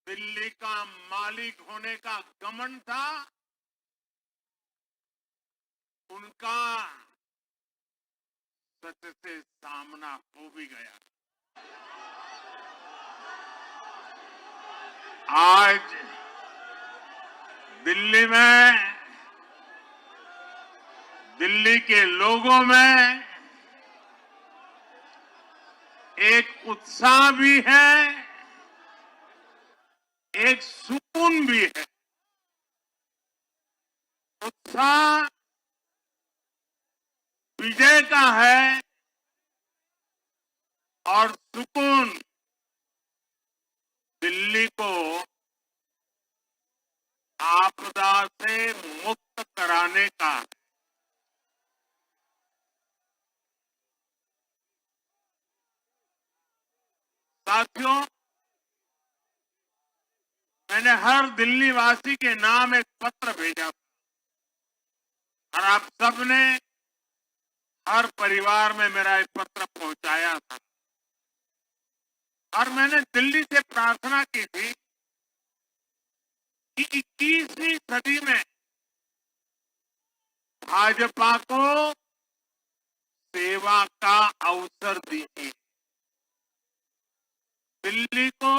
दिल्ली का मालिक होने का घमंड था, उनका सच से सामना हो भी गया। आज दिल्ली में, दिल्ली के लोगों में एक उत्साह भी है, एक सुकून भी है। उत्साह विजय का है और सुकून दिल्ली को आपदा से मुक्त कराने का है। साथियों, मैंने हर दिल्ली वासी के नाम एक पत्र भेजा और आप सबने हर परिवार में मेरा एक पत्र पहुंचाया था और मैंने दिल्ली से प्रार्थना की थी कि 21वीं सदी में भाजपा को सेवा का अवसर दीजिए, दिल्ली को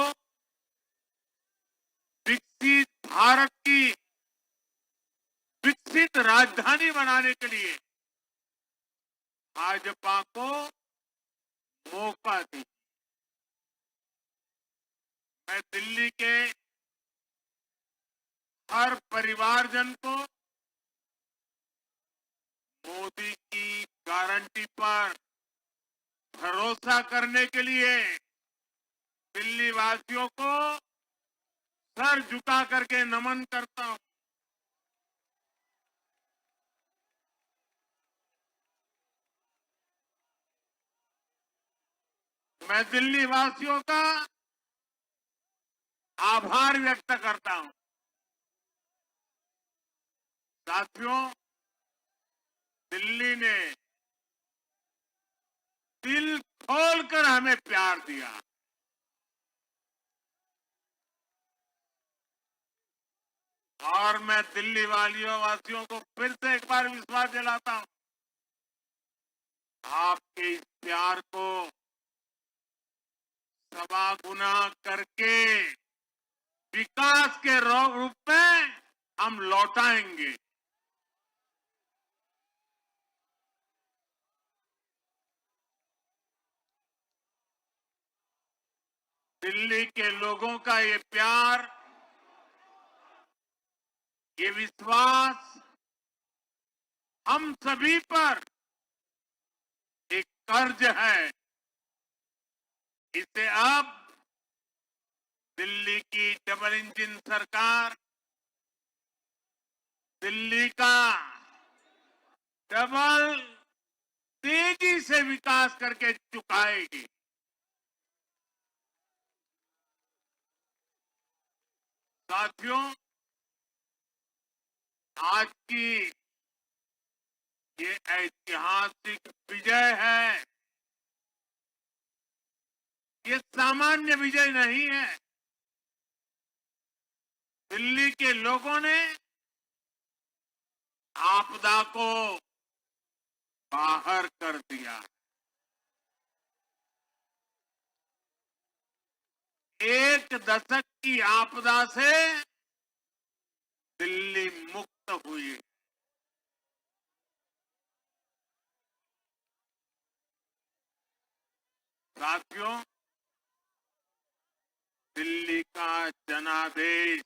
विकसित भारत की विकसित राजधानी बनाने के लिए भाजपा को मौका दीजिए। मैं दिल्ली के हर परिवारजन को मोदी की गारंटी पर भरोसा करने के लिए दिल्ली वासियों को सर झुका करके नमन करता हूं। मैं दिल्ली वासियों का आभार व्यक्त करता हूं। साथियों, दिल्ली ने दिल खोलकर हमें प्यार दिया और मैं दिल्ली वासियों को फिर से एक बार विश्वास दिलाता हूं, आपके इस प्यार को सवा गुना करके विकास के रूप में हम लौटाएंगे। दिल्ली के लोगों का ये प्यार, ये विश्वास हम सभी पर एक कर्ज है। इसे अब दिल्ली की डबल इंजन सरकार, दिल्ली का डबल तेजी से विकास करके चुकाएगी। साथियों, आज की ये ऐतिहासिक विजय है, ये सामान्य विजय नहीं है। दिल्ली के लोगों ने आपदा को बाहर कर दिया। एक दशक की आपदा से दिल्ली मुक्त हुई। साथियों, दिल्ली का जनादेश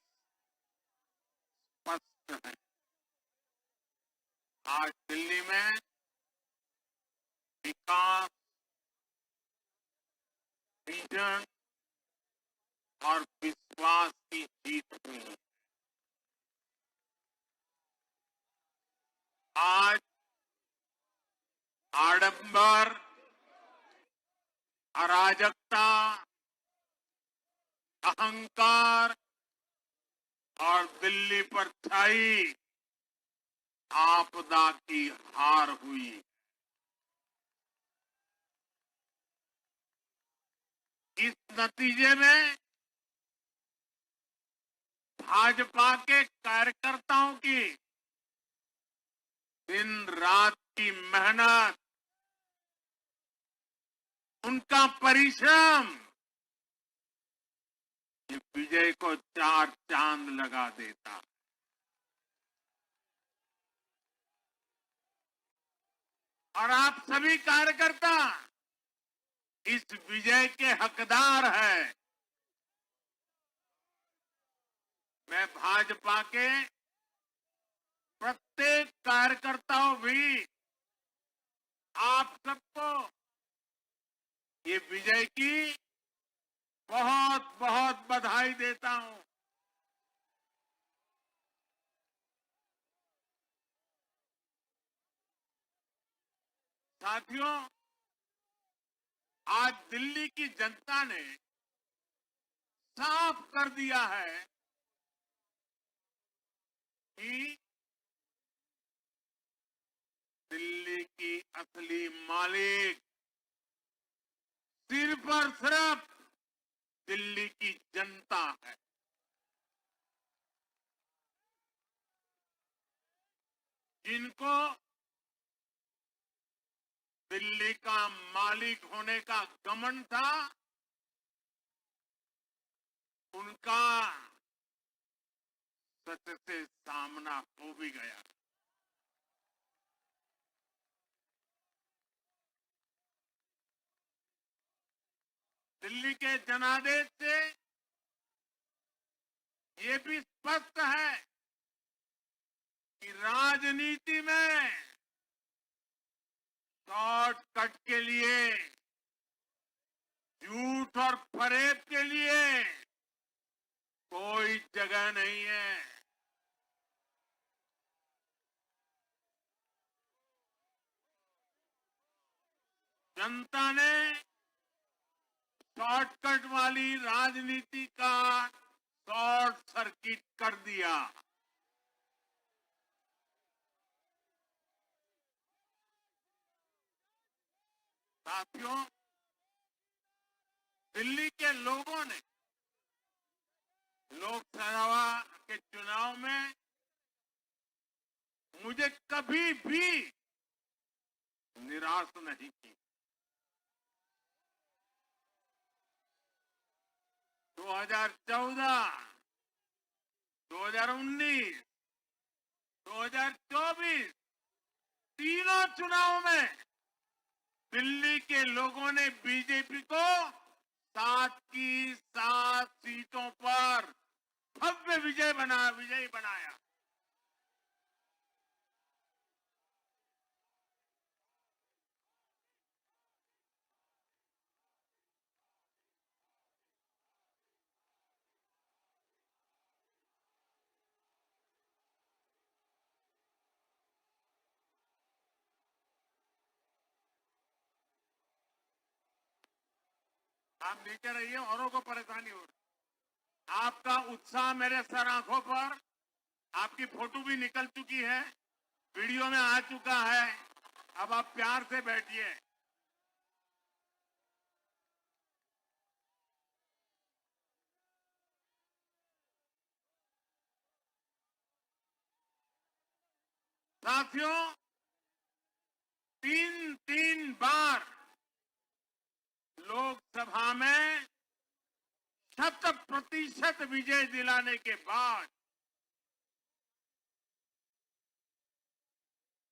स्पष्ट है। आज दिल्ली में विकास, विजन और विश्वास की जीत हुई है। आज आडंबर, अराजकता, अहंकार और दिल्ली पर छाई आपदा की हार हुई। इस नतीजे में भाजपा के कार्यकर्ताओं की दिन रात की मेहनत, उनका परिश्रम ये विजय को चार चांद लगा देता। और आप सभी कार्यकर्ता इस विजय के हकदार हैं। मैं भाजपा के प्रत्येक कार्यकर्ताओं भी आप सबको ये विजय की बहुत बहुत बधाई देता हूं। साथियों, आज दिल्ली की जनता ने साफ कर दिया है कि दिल्ली की असली मालिक सिर्फ और सिर्फ दिल्ली की जनता है। जिनको दिल्ली का मालिक होने का घमंड था, उनका सच से सामना हो भी गया। दिल्ली के जनादेश से ये भी स्पष्ट है कि राजनीति में शॉर्टकट के लिए, झूठ और फरेब के लिए कोई जगह नहीं है। जनता ने शॉर्टकट वाली राजनीति का शॉर्ट सर्किट कर दिया। साथियों, दिल्ली के लोगों ने लोकसभा के चुनाव में मुझे कभी भी निराश नहीं की। 2014, 2019, 2024 तीनों चुनाव में दिल्ली के लोगों ने बीजेपी को 7 की 7 सीटों पर भव्य विजयी बनाया। आप नीचे रहिए, औरों को परेशानी हो रही। आपका उत्साह मेरे सर आंखों पर, आपकी फोटो भी निकल चुकी है, वीडियो में आ चुका है। अब आप प्यार से बैठिए। साथियों, 3 बार लोकसभा में 100% विजय दिलाने के बाद,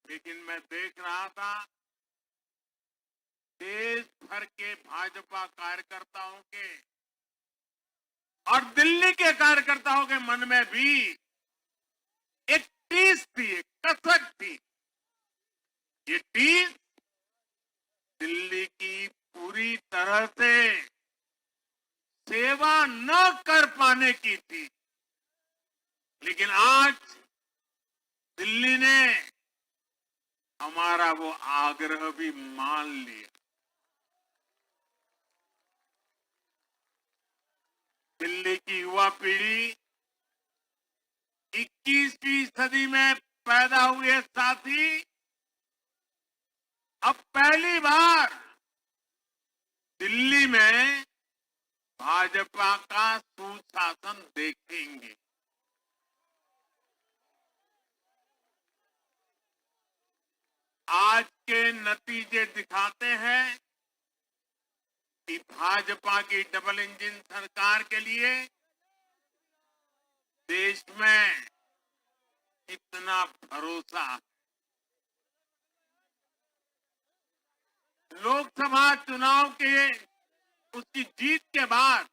लेकिन मैं देख रहा था देश भर के भाजपा कार्यकर्ताओं के और दिल्ली के कार्यकर्ताओं के मन में भी एक टीस थी, एक कसक थी। ये टीस दिल्ली की पूरी तरह से सेवा न कर पाने की थी। लेकिन आज दिल्ली ने हमारा वो आग्रह भी मान लिया। दिल्ली की युवा पीढ़ी 21वीं सदी में पैदा हुए साथी अब पहली बार दिल्ली में भाजपा का सुशासन देखेंगे। आज के नतीजे दिखाते हैं कि भाजपा की डबल इंजन सरकार के लिए देश में कितना भरोसा है। लोकसभा चुनाव के उसकी जीत के बाद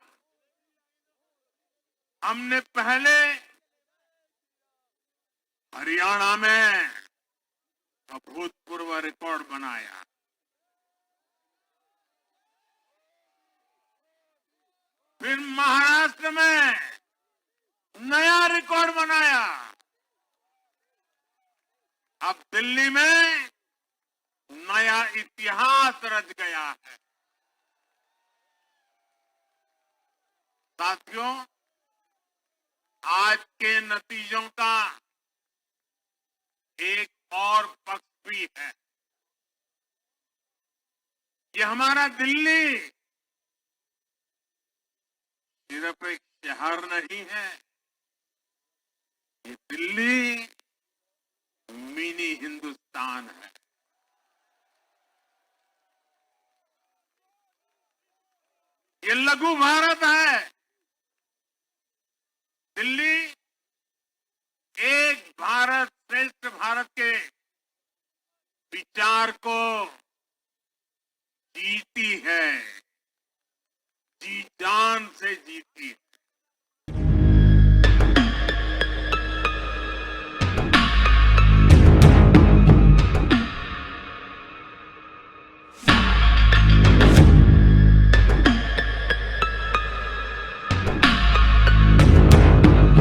हमने पहले हरियाणा में अभूतपूर्व रिकॉर्ड बनाया, फिर महाराष्ट्र में नया रिकॉर्ड बनाया, अब दिल्ली में नया इतिहास रच गया है। साथियों, आज के नतीजों का एक और पक्ष भी है। ये हमारा दिल्ली सिर्फ एक शहर नहीं है, ये दिल्ली मिनी हिंदुस्तान है। ये लघु भारत है। दिल्ली एक भारत श्रेष्ठ भारत के विचार को